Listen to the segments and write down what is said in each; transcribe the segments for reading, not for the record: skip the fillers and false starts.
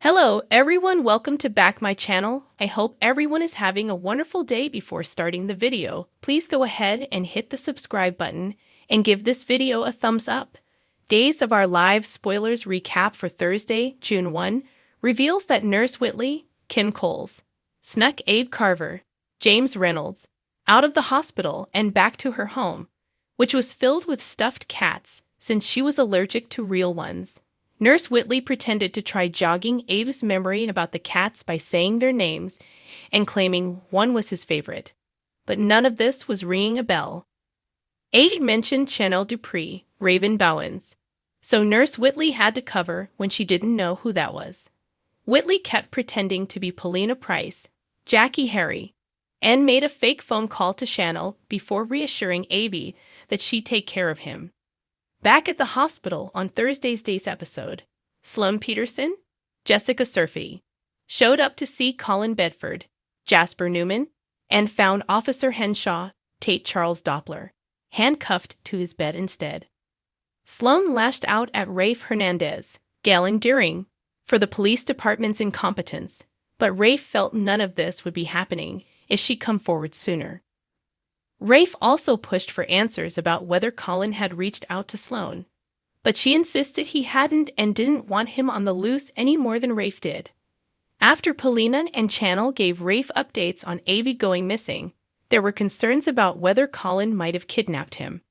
Hello everyone, welcome to back my channel. I hope everyone is having a wonderful day. Before starting the video, please go ahead and hit the subscribe button and give this video a thumbs up. Days of Our Lives spoilers recap for Thursday, June 1, reveals that Nurse Whitley, Kim Coles, snuck Abe Carver, James Reynolds, out of the hospital and back to her home, which was filled with stuffed cats since she was allergic to real ones. Nurse Whitley pretended to try jogging Abe's memory about the cats by saying their names and claiming one was his favorite. But none of this was ringing a bell. Abe mentioned Chanel Dupree, Raven Bowens, so Nurse Whitley had to cover when she didn't know who that was. Whitley kept pretending to be Paulina Price, Jackie Harry, and made a fake phone call to Chanel before reassuring Abe that she'd take care of him. Back at the hospital on Thursday's episode, Sloane Peterson, Jessica Surfey, showed up to see Colin Bedford, Jasper Newman, and found Officer Henshaw, Tate Charles Doppler, handcuffed to his bed instead. Sloane lashed out at Rafe Hernandez, Galen Deering, for the police department's incompetence, but Rafe felt none of this would be happening if she'd come forward sooner. Rafe also pushed for answers about whether Colin had reached out to Sloane, but she insisted he hadn't and didn't want him on the loose any more than Rafe did. After Paulina and Chanel gave Rafe updates on Abe going missing, there were concerns about whether Colin might have kidnapped him.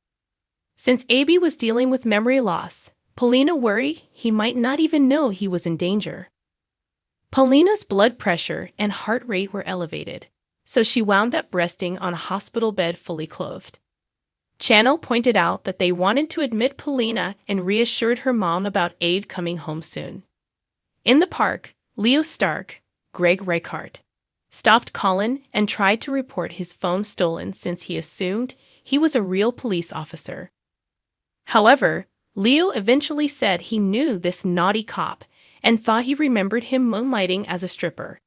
Since Abe was dealing with memory loss, Paulina worried he might not even know he was in danger. Paulina's blood pressure and heart rate were elevated, so she wound up resting on a hospital bed fully clothed. Chanel pointed out that they wanted to admit Paulina and reassured her mom about Abe coming home soon. In the park, Leo Stark, Greg Reichardt, stopped Colin and tried to report his phone stolen since he assumed he was a real police officer. However, Leo eventually said he knew this naughty cop and thought he remembered him moonlighting as a stripper.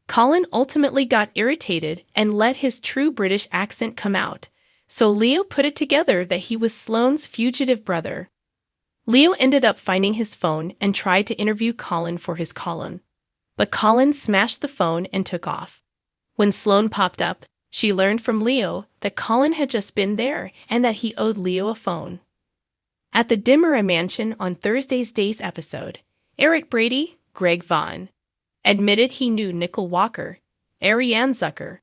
Colin ultimately got irritated and let his true British accent come out, so Leo put it together that he was Sloane's fugitive brother. Leo ended up finding his phone and tried to interview Colin for his column, but Colin smashed the phone and took off. When Sloane popped up, she learned from Leo that Colin had just been there and that he owed Leo a phone. At the Dimera mansion on Thursday's episode, Eric Brady, Greg Vaughn, admitted he knew Nicole Walker, Ariane Zucker,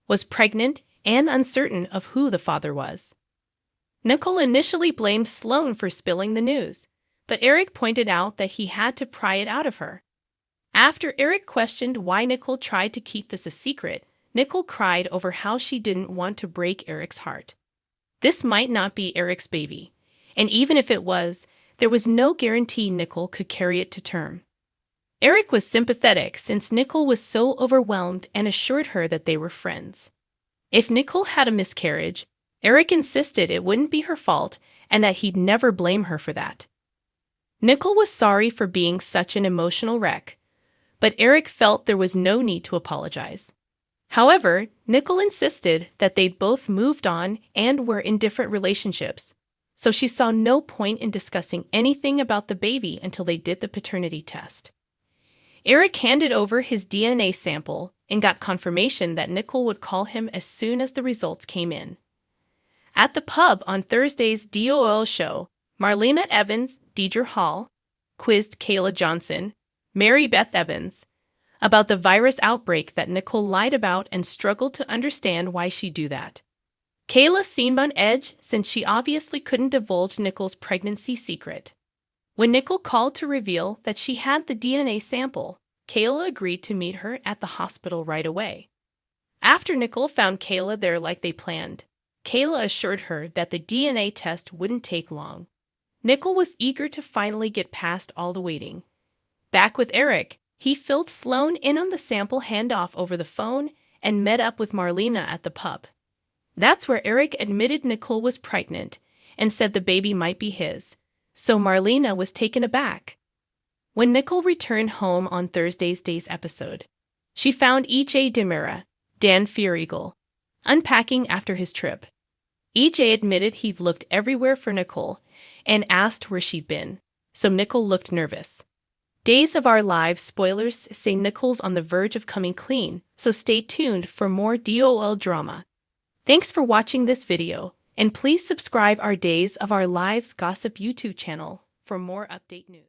was pregnant and uncertain of who the father was. Nicole initially blamed Sloane for spilling the news, but Eric pointed out that he had to pry it out of her. After Eric questioned why Nicole tried to keep this a secret, Nicole cried over how she didn't want to break Eric's heart. This might not be Eric's baby, and even if it was, there was no guarantee Nicole could carry it to term. Eric was sympathetic since Nicole was so overwhelmed and assured her that they were friends. If Nicole had a miscarriage, Eric insisted it wouldn't be her fault and that he'd never blame her for that. Nicole was sorry for being such an emotional wreck, but Eric felt there was no need to apologize. However, Nicole insisted that they'd both moved on and were in different relationships, so she saw no point in discussing anything about the baby until they did the paternity test. Eric handed over his DNA sample and got confirmation that Nicole would call him as soon as the results came in. At the pub on Thursday's DOL show, Marlena Evans, Deidre Hall, quizzed Kayla Johnson, Mary Beth Evans, about the virus outbreak that Nicole lied about and struggled to understand why she'd do that. Kayla seemed on edge since she obviously couldn't divulge Nicole's pregnancy secret. When Nicole called to reveal that she had the DNA sample, Kayla agreed to meet her at the hospital right away. After Nicole found Kayla there like they planned, Kayla assured her that the DNA test wouldn't take long. Nicole was eager to finally get past all the waiting. Back with Eric, he filled Sloane in on the sample handoff over the phone and met up with Marlena at the pub. That's where Eric admitted Nicole was pregnant and said the baby might be his, so Marlena was taken aback. When Nicole returned home on Thursday's episode, she found EJ Dimera, Dan Fierregal, unpacking after his trip. EJ admitted he'd looked everywhere for Nicole and asked where she'd been, so Nicole looked nervous. Days of Our Lives spoilers say Nicole's on the verge of coming clean, so stay tuned for more DOL drama. Thanks for watching this video, and please subscribe our Days of Our Lives Gossip YouTube channel for more update news.